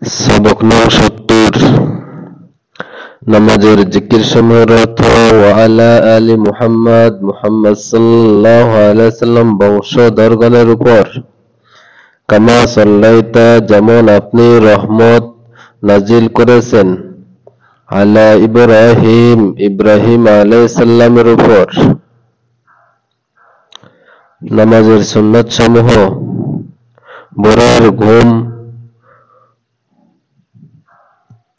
সবক নং ৭০। নামাজের জিকির সমূহের অর্থ ওয়া আলা আলি মুহাম্মদ, মুহাম্মদ সাল্লাল্লাহু আলাইহি সাল্লাম বংশধরগণের উপর। কামা সাল্লাইতা, যেমন আপনি রহমত নাজিল করেছেন, আলা ইব্রাহিম, ইব্রাহিম আলাইহিস সালামের উপর। নামাজের সুন্নাত সমূহ: ভোরের ঘুম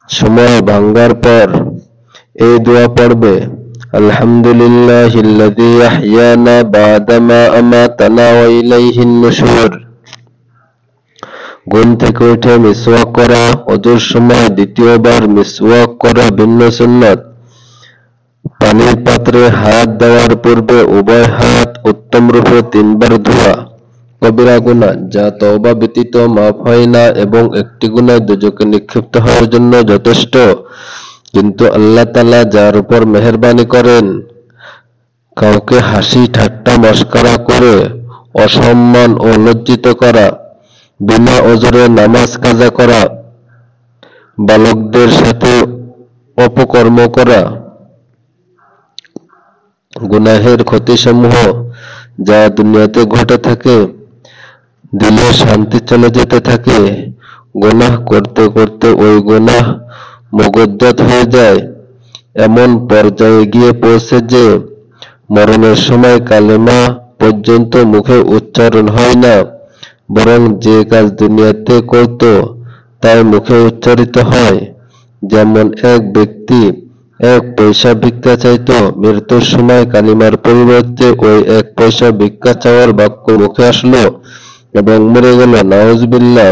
সময় ভাঙ্গার পর এই দোয়া পড়বে, আলহামদুলিল্লাহিল্লাযী আহইয়ানা বা'দা মা আমাতানা ওয়া ইলাইহিন নুশুর। ঘুম থেকে উঠে মিসওয়াক করা, ওযুর সময় দ্বিতীয়বার মিসওয়াক করা ভিন্ন সুন্নাত। পানির পাত্রে হাত দেওয়ার পূর্বে উভয় হাত উত্তম রূপে ৩ বার ধোয়া কবিরা গুনাহ, যা তওবা ব্যতীত মাফ হয় না এবং একটি গুনাহ দোজখে নিক্ষিপ্ত হওয়ার জন্য যথেষ্ট। কিন্তু আল্লাহ তাআলা যার উপর মেহেরবানি করেন, কাউকে হাসি ঠাট্টা মশকরা করে অসম্মান ও লজ্জিত করা, বিনা ওজরে নামাজ কাজা করা, বালকদের সাথে অপকর্ম করা, গুনাহের ক্ষতিসমূহ যা দুনিয়াতে ঘটে থাকে, দিলে শান্তি চলে যেতে থাকে, গুনাহ করতে করতে ওই গুনাহ মুগদ্দত হয়ে যায়, এমন পর্যায়ে গিয়ে পৌঁছে যে মরণের সময় কালেমা পর্যন্ত মুখে উচ্চারণ হয় না, বরং যে কাজ দুনিয়াতে করত তাই মুখে উচ্চারিত হয়। যেমন এক ব্যক্তি 1 পয়সা ভিক্ষা চাইত, মৃত্যুর সময় কালিমার পরিবর্তে ওই 1 পয়সা ভিক্ষা চাওয়ার বাক্য মুখে আসলো এবং মরে গেল, নাউজুবিল্লাহ।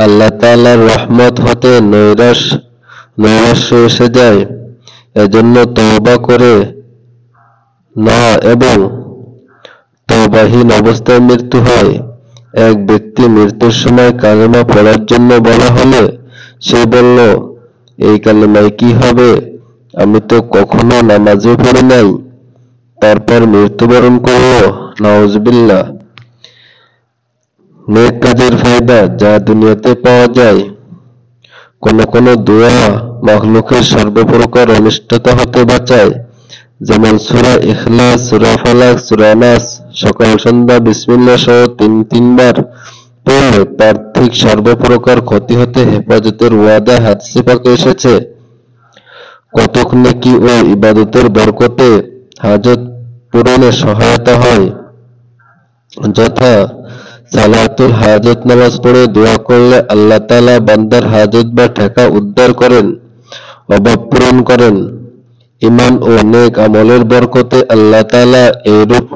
আল্লাহ তাআলার রহমত হতে নৈরাশ্য এসে যায়, এজন্য তওবা করে না এবং তওবাহীন অবস্থায় মৃত্যু হয়। এক ব্যক্তি মৃত্যুর সময় কালেমা পড়ার জন্য বলা হলে সে বলল, এই কালেমায় কি হবে, আমি তো কখনো নামাজও পড়ি নাই। তারপর মৃত্যুবরণ করল, নাউজুবিল্লাহ। নেক কাজের ফায়দা যা দুনিয়াতে পাওয়া যায়: কোন দোয়া মাখলুকের সর্বপ্রকার অনিষ্টতা হতে বাঁচায়, যেমন সূরা ইখলাস, সূরা ফালাক, সূরা নাস সকাল সন্ধ্যা বিসমিল্লাহ সহ ৩ বার পড়লে পার্থিব সর্বপ্রকার ক্ষতি হতে হেফাজতের ওয়াদা হাদিসে পাকে এসেছে। কতক নেকি ও ইবাদতের বরকতে হাজত পূরণে সহায়তা হয়, যথা সালাতুল হাজত নামাজ পড়ে দোয়া করলে আল্লাহ তাআলা বান্দার হাজত বা ঠেকা উদ্ধার করেন, অভাব পূরণ করেন। ঈমান ও নেক আমলের বরকতে আল্লাহ তাআলা এইরূপ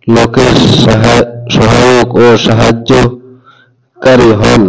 লোকের সহায়ক ও সাহায্যকারী হন।